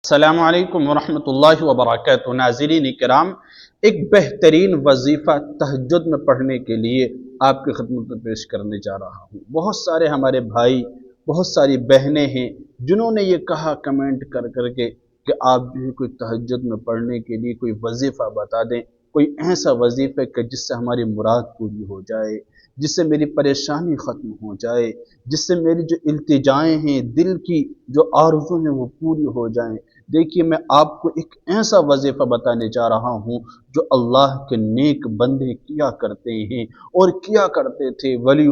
السلام علیکم ورحمۃ اللہ وبرکاتہ۔ ناظرین کرام، ایک بہترین وظیفہ تہجد میں پڑھنے کے لیے آپ کی خدمت میں پیش کرنے جا رہا ہوں۔ بہت سارے ہمارے بھائی، بہت ساری بہنیں ہیں جنہوں نے یہ کہا کمنٹ کر کے کہ آپ جو ہے کوئی تہجد میں پڑھنے کے لیے کوئی وظیفہ بتا دیں، کوئی ایسا وظیفہ کہ جس سے ہماری مراد پوری ہو جائے، جس سے میری پریشانی ختم ہو جائے، جس سے میری جو التجائیں ہیں، دل کی جو آرزو ہیں وہ پوری ہو جائیں۔ دیکھیے، میں آپ کو ایک ایسا وظیفہ بتانے جا رہا ہوں جو اللہ کے نیک بندے کیا کرتے ہیں اور کیا کرتے تھے۔ ولی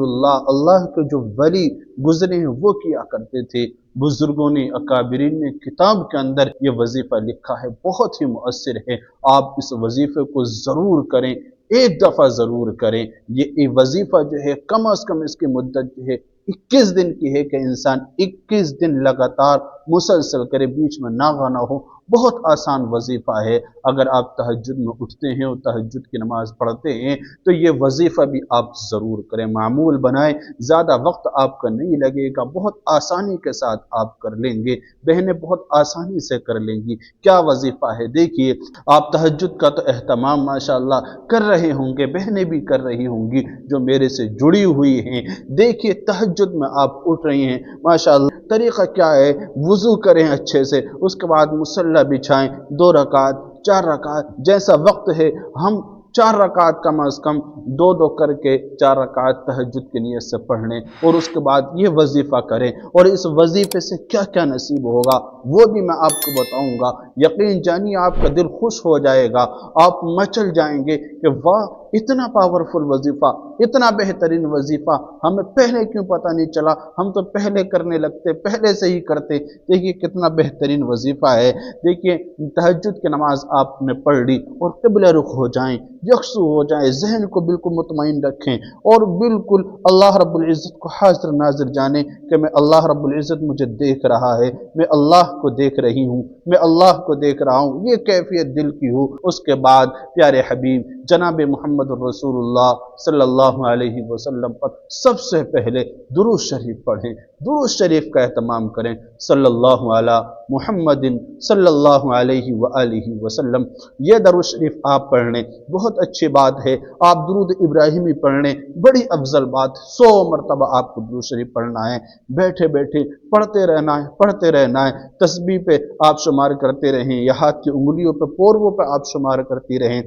اللہ کے جو ولی گزرے ہیں وہ کیا کرتے تھے۔ بزرگوں نے، اکابرین نے کتاب کے اندر یہ وظیفہ لکھا ہے، بہت ہی مؤثر ہے۔ آپ اس وظیفے کو ضرور کریں، ایک دفعہ ضرور کریں۔ یہ وظیفہ جو ہے کم از کم اس کی مدت جو ہے 21 دن کی ہے کہ انسان 21 دن لگاتار مسلسل کرے، بیچ میں ناغہ نہ ہو۔ بہت آسان وظیفہ ہے۔ اگر آپ تہجد میں اٹھتے ہیں اور تہجد کی نماز پڑھتے ہیں تو یہ وظیفہ بھی آپ ضرور کریں، معمول بنائیں۔ زیادہ وقت آپ کا نہیں لگے گا، بہت آسانی کے ساتھ آپ کر لیں گے، بہنیں بہت آسانی سے کر لیں گی۔ کیا وظیفہ ہے؟ دیکھیے، آپ تہجد کا تو اہتمام ماشاءاللہ کر رہے ہوں گے، بہنیں بھی کر رہی ہوں گی جو میرے سے جڑی ہوئی ہیں۔ دیکھیے، تہجد میں آپ اٹھ رہی ہیں، ماشاءاللہ طریقہ کیا ہے؟ وضو کریں اچھے سے، اس کے بعد مصلی بچھائیں، 2 رکعت 4 رکعت جیسا وقت ہے، ہم 4 رکعت کم از کم 2 کر کے 4 رکعت تہجد کی نیت سے پڑھنے، اور اس کے بعد یہ وظیفہ کریں۔ اور اس وظیفے سے کیا کیا نصیب ہوگا وہ بھی میں آپ کو بتاؤں گا۔ یقین جانیے، آپ کا دل خوش ہو جائے گا، آپ مچل جائیں گے کہ واہ، اتنا پاورفل وظیفہ، اتنا بہترین وظیفہ ہمیں پہلے کیوں پتہ نہیں چلا؟ ہم تو پہلے کرنے لگتے، پہلے سے ہی کرتے۔ دیکھیے کتنا بہترین وظیفہ ہے۔ دیکھیے، تہجد کی نماز آپ نے پڑھ لی اور قبلہ رخ ہو جائیں، یکسو ہو جائیں، ذہن کو بالکل مطمئن رکھیں اور بالکل اللہ رب العزت کو حاضر ناظر جانیں کہ میں اللہ رب العزت مجھے دیکھ رہا ہے، میں اللہ کو دیکھ رہی ہوں، میں اللہ کو دیکھ رہا ہوں، یہ کیفیت دل کی ہو۔ اس کے بعد پیارے حبیب جناب محمد الرسول اللہ صلی اللہ علیہ وسلم پر سب سے پہلے درود شریف پڑھیں، درود شریف کا اہتمام کریں۔ صلی اللہ علی محمد صلی اللہ علیہ وآلہ وسلم، یہ درود شریف آپ پڑھ لیں، بہت اچھی بات ہے۔ آپ درود ابراہیمی پڑھ لیں، بڑی افضل بات، 100 مرتبہ آپ کو درود شریف پڑھنا ہے۔ بیٹھے بیٹھے پڑھتے رہنا ہے، پڑھتے رہنا ہے۔ تسبیح پہ آپ شمار کرتے رہیں یا ہاتھ کی انگلیوں پہ، پورووں پہ آپ شمار کرتی رہیں۔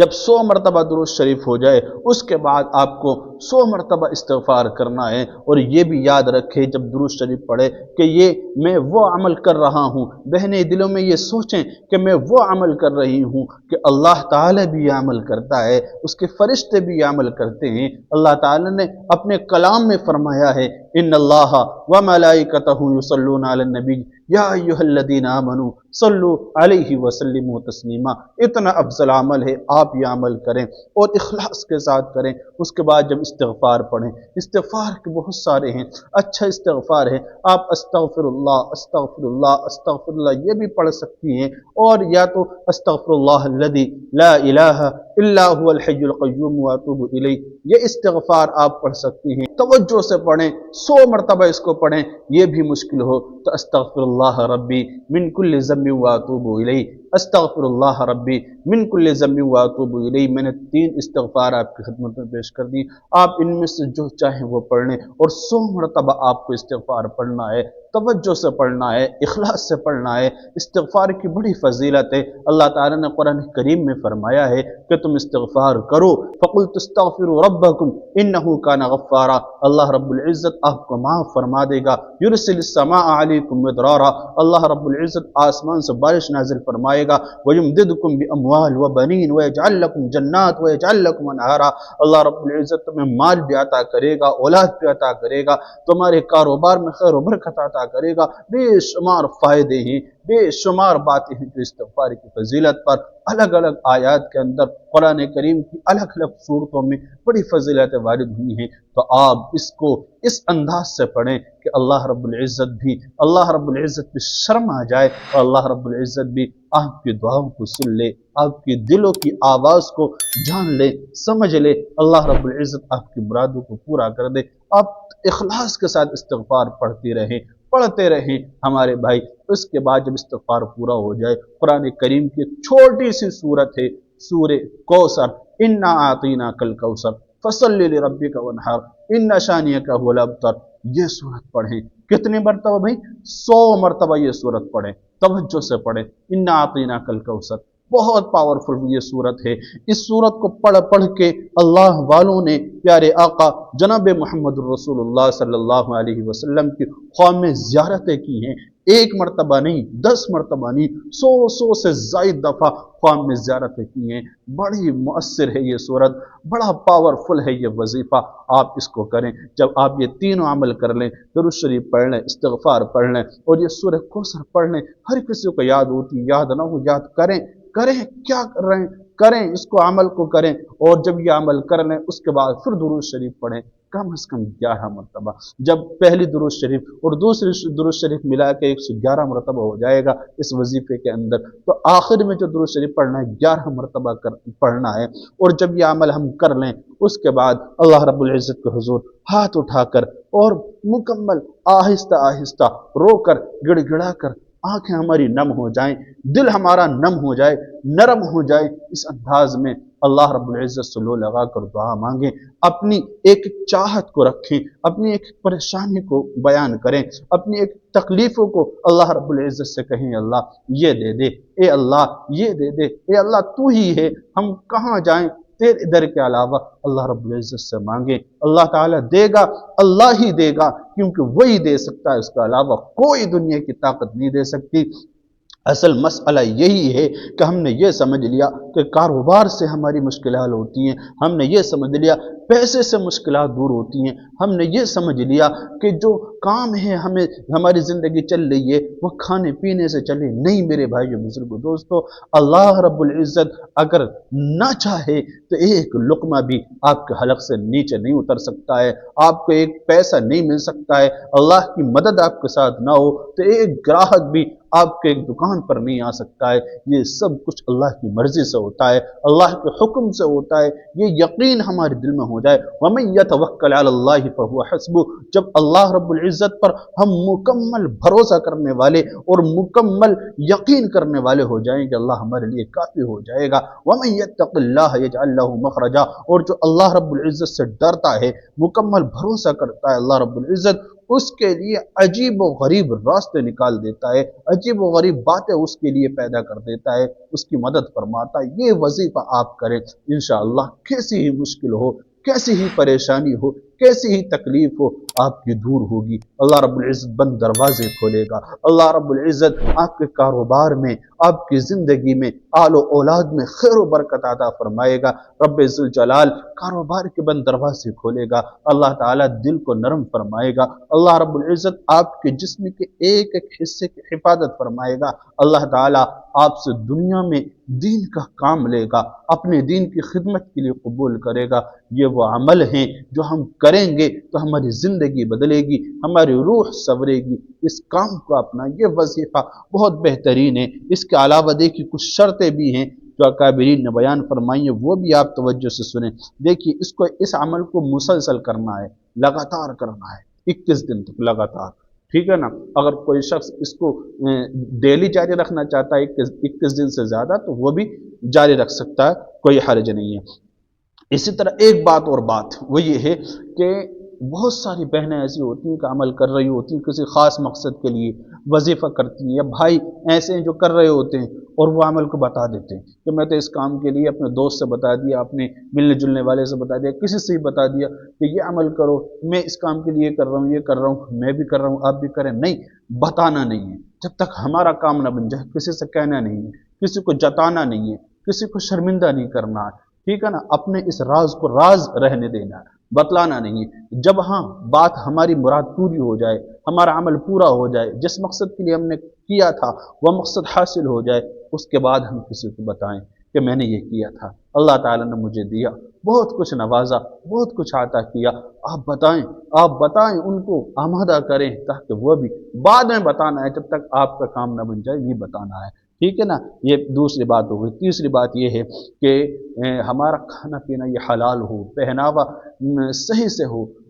جب 100 مرتبہ درود شریف ہو جائے اس کے بعد آپ کو 100 مرتبہ استغفار کرنا ہے۔ اور یہ بھی یاد رکھے جب درود شریف پڑھے کہ یہ میں وہ عمل کر رہا ہوں، بہنیں دلوں میں یہ سوچیں کہ میں وہ عمل کر رہی ہوں کہ اللہ تعالیٰ بھی یہ عمل کرتا ہے، اس کے فرشتے بھی یہ عمل کرتے ہیں۔ اللہ تعالیٰ نے اپنے کلام میں فرمایا ہے، ان اللہ وملائکتہ یصلون علی النبی یا ایھا الذین آمنوا صلوا علیہ وسلموا تسلیما۔ اتنا افضل عمل ہے، آپ یہ عمل کریں اور اخلاص کے ساتھ کریں۔ اس کے بعد جب استغفار پڑھیں، استغفار کے بہت سارے ہیں، اچھا استغفار ہے۔ آپ استغفر اللہ استغفر اللہ استغفر اللہ یہ بھی پڑھ سکتی ہیں، اور یا تو استغفر اللہ الذی لا الہ الا هو الحی القیوم واتوب الیہ، یہ استغفار آپ پڑھ سکتی ہیں۔ توجہ سے پڑھیں، 100 مرتبہ اس کو پڑھیں۔ یہ بھی مشکل ہو تو استغفر اللہ ربی من کل ذنب واتوب الیہ، استغفر اللہ ربی من کل ذنب واتوب الیہ۔ میں نے 3 استغفار آپ کی خدمت میں پیش کر دی، آپ ان میں سے جو چاہیں وہ پڑھ لیں، اور 100 مرتبہ آپ کو استغفار پڑھنا ہے، توجہ سے پڑھنا ہے، اخلاص سے پڑھنا ہے۔ استغفار کی بڑی فضیلت ہے۔ اللہ تعالیٰ نے قرآن کریم میں فرمایا ہے کہ تم استغفار کرو، فَقُلْتُ اسْتَغْفِرُوا رَبَّكُمْ إِنَّهُ كَانَ غَفَّارًا، اللہ رب العزت آپ کو معاف فرما دے گا۔ يُرْسِلِ السَّمَاءَ عَلَيْكُمْ مِدْرَارًا، اللہ رب العزت آسمان سے بارش نازل فرمائے گا۔ وَيُمْدِدْكُمْ بِأَمْوَالٍ وَبَنِينَ وَيَجْعَلْ لَكُمْ جَنَّاتٍ وَيَجْعَلْ لَكُمْ أَنْهَارًا، اللہ رب العزت تمہیں مال بھی عطا کرے گا، اولاد بھی عطا کرے گا، تمہارے کاروبار میں خیر و برکت عطا کرے گا۔ بے شمار فائدے ہیں، بے شمار باتیں ہیں جو استغفار کی فضیلت پر الگ الگ آیات کے اندر قرآن کریم کی الگ الگ صورتوں میں بڑی فضیلتیں وارد ہوئی ہیں۔ تو آپ اس کو اس انداز سے پڑھیں کہ اللہ رب العزت بھی شرم آ جائے، اور اللہ رب العزت بھی آپ کی دعاؤں کو سن لے، آپ کی دلوں کی آواز کو جان لے، سمجھ لے، اللہ رب العزت آپ کی مرادوں کو پورا کر دے۔ آپ اخلاص کے ساتھ استغفار پڑھتی رہیں، پڑھتے رہیں ہمارے بھائی۔ اس کے بعد جب استغفار پورا ہو جائے، قرآن کریم کی ایک چھوٹی سی صورت ہے سورہ کوثر، انا اعطیناک الکوثر فصلی لربک وانحر ان شانئک هو الابتر، یہ صورت پڑھیں۔ کتنی مرتبہ بھائی؟ 100 مرتبہ یہ صورت پڑھیں، توجہ سے پڑھیں۔ انا اعطیناک الکوثر، بہت پاورفل یہ صورت ہے۔ اس صورت کو پڑھ کے اللہ والوں نے پیارے آقا جناب محمد رسول اللہ صلی اللہ علیہ وسلم کی خواہ میں زیارتیں کی ہیں، ایک مرتبہ نہیں، 10 مرتبہ نہیں، 100 سے زائد دفعہ خواہ میں زیارتیں کی ہیں۔ بڑی مؤثر ہے یہ صورت، بڑا پاورفل ہے یہ وظیفہ، آپ اس کو کریں۔ جب آپ یہ تینوں عمل کر لیں، درود شریف پڑھ لیں، استغفار پڑھ لیں اور یہ سورہ کوثر پڑھ لیں، ہر کسی کو یاد ہوتی، یاد نہ ہو یاد کریں، کیا کر رہے ہیں کریں، اس کو عمل کو کریں، اور جب یہ عمل کر لیں اس کے بعد پھر درود شریف پڑھیں کم از کم 11 مرتبہ۔ جب پہلی درود شریف اور دوسری درود شریف ملا کے 111 مرتبہ ہو جائے گا اس وظیفے کے اندر، تو آخر میں جو درود شریف پڑھنا ہے 11 مرتبہ پڑھنا ہے۔ اور جب یہ عمل ہم کر لیں اس کے بعد اللہ رب العزت کے حضور ہاتھ اٹھا کر اور مکمل آہستہ آہستہ رو کر گڑ گڑا کر آنکھیں ہماری نم ہو جائیں، دل ہمارا نم ہو جائے، نرم ہو جائے، اس انداز میں اللہ رب العزت سے لو لگا کر دعا مانگیں، اپنی ایک چاہت کو رکھیں، اپنی ایک پریشانی کو بیان کریں، اپنی ایک تکلیفوں کو اللہ رب العزت سے کہیں، اللہ یہ دے دے، اے اللہ یہ دے دے، اے اللہ تو ہی ہے، ہم کہاں جائیں تیرے در کے علاوہ۔ اللہ رب العزت سے مانگیں، اللہ تعالیٰ دے گا، اللہ ہی دے گا، کیونکہ وہی دے سکتا ہے، اس کے علاوہ کوئی دنیا کی طاقت نہیں دے سکتی۔ اصل مسئلہ یہی ہے کہ ہم نے یہ سمجھ لیا کہ کاروبار سے ہماری مشکلات ہوتی ہیں، ہم نے یہ سمجھ لیا پیسے سے مشکلات دور ہوتی ہیں، ہم نے یہ سمجھ لیا کہ جو کام ہے ہمیں ہماری زندگی چل رہی ہے وہ کھانے پینے سے چلے۔ نہیں میرے بھائیو بزرگو دوستو، اللہ رب العزت اگر نہ چاہے تو ایک لقمہ بھی آپ کے حلق سے نیچے نہیں اتر سکتا ہے، آپ کو ایک پیسہ نہیں مل سکتا ہے، اللہ کی مدد آپ کے ساتھ نہ ہو تو ایک گراہک بھی آپ کے ایک دکان پر نہیں آ سکتا ہے۔ یہ سب کچھ اللہ کی مرضی سے ہوتا ہے، اللہ کے حکم سے ہوتا ہے، یہ یقین ہمارے دل میں ہو جائے۔ وَمَن يَتَوَكَّلْ عَلَى اللَّهِ فَهُوَ حَسْبُهُ، جب اللہ رب العزت پر ہم مکمل بھروسہ کرنے والے اور مکمل یقین کرنے والے ہو جائیں گے، اللہ ہمارے لیے کافی ہو جائے گا۔ وَمَن يَتَّقِ اللَّهَ يَجْعَل لَّهُ مَخْرَجًا، اور جو اللہ رب العزت سے ڈرتا ہے، مکمل بھروسہ کرتا ہے اللہ رب العزت، اس کے لیے عجیب و غریب راستے نکال دیتا ہے، عجیب و غریب باتیں اس کے لیے پیدا کر دیتا ہے، اس کی مدد فرماتا ہے۔ یہ وظیفہ آپ کریں انشاءاللہ، کیسی ہی مشکل ہو، کیسی ہی پریشانی ہو، کیسی ہی تکلیف ہو، آپ کی دور ہوگی۔ اللہ رب العزت بند دروازے کھولے گا، اللہ رب العزت آپ کے کاروبار میں، آپ کی زندگی میں، آل و اولاد میں خیر و برکت عطا فرمائے گا۔ رب ذوالجلال کاروبار کے بند دروازے کھولے گا، اللہ تعالیٰ دل کو نرم فرمائے گا، اللہ رب العزت آپ کے جسم کے ایک ایک حصے کی حفاظت فرمائے گا، اللہ تعالیٰ آپ سے دنیا میں دین کا کام لے گا، اپنے دین کی خدمت کے لیے قبول کرے گا۔ یہ وہ عمل ہیں جو ہم کریں گے تو ہماری زندگی بدلے گی، ہماری روح سنورے گی۔ اس کام کو اپنا، یہ وظیفہ بہت بہترین ہے۔ اس کے علاوہ دیکھیے کچھ شرطیں بھی ہیں جو اکابرین نے بیان فرمائی ہیں، وہ بھی آپ توجہ سے سنیں۔ دیکھیے اس عمل کو مسلسل کرنا ہے، لگاتار کرنا ہے، 21 دن تک لگاتار، ٹھیک ہے نا۔ اگر کوئی شخص اس کو ڈیلی جاری رکھنا چاہتا ہے 21 دن سے زیادہ تو وہ بھی جاری رکھ سکتا ہے، کوئی حرج نہیں ہے۔ اسی طرح ایک بات اور بات وہ یہ ہے کہ بہت ساری بہنیں ایسی ہوتی ہیں کہ عمل کر رہی ہوتی ہیں کسی خاص مقصد کے لیے، وظیفہ کرتی ہیں، یا بھائی ایسے ہیں جو کر رہے ہوتے ہیں اور وہ عمل کو بتا دیتے ہیں کہ میں تو اس کام کے لیے اپنے دوست سے بتا دیا، اپنے ملنے جلنے والے سے بتا دیا، کسی سے ہی بتا دیا کہ یہ عمل کرو، میں اس کام کے لیے کر رہا ہوں، یہ کر رہا ہوں، میں بھی کر رہا ہوں، آپ بھی کریں۔ نہیں، بتانا نہیں ہے، جب تک ہمارا کام نہ بن جائے کسی سے کہنا نہیں ہے، کسی کو جتانا نہیں ہے، کسی کو شرمندہ نہیں کرنا ہے، ٹھیک ہے نا۔ اپنے اس راز کو راز رہنے دینا ہے، بتلانا نہیں ہے۔ جب ہاں بات ہماری مراد پوری ہو جائے، ہمارا عمل پورا ہو جائے، جس مقصد کے لیے ہم نے کیا تھا وہ مقصد حاصل ہو جائے، اس کے بعد ہم کسی کو بتائیں کہ میں نے یہ کیا تھا، اللہ تعالیٰ نے مجھے دیا، بہت کچھ نوازا، بہت کچھ عطا کیا، آپ بتائیں، ان کو آمادہ کریں تاکہ وہ بھی بعد میں بتانا ہے، جب تک آپ کا کام نہ بن جائے نہیں بتانا ہے، ٹھیک ہے نا۔ یہ دوسری بات ہو گئی۔ تیسری بات یہ ہے کہ ہمارا کھانا پینا یہ حلال ہو، پہناوا صحیح سے ہو،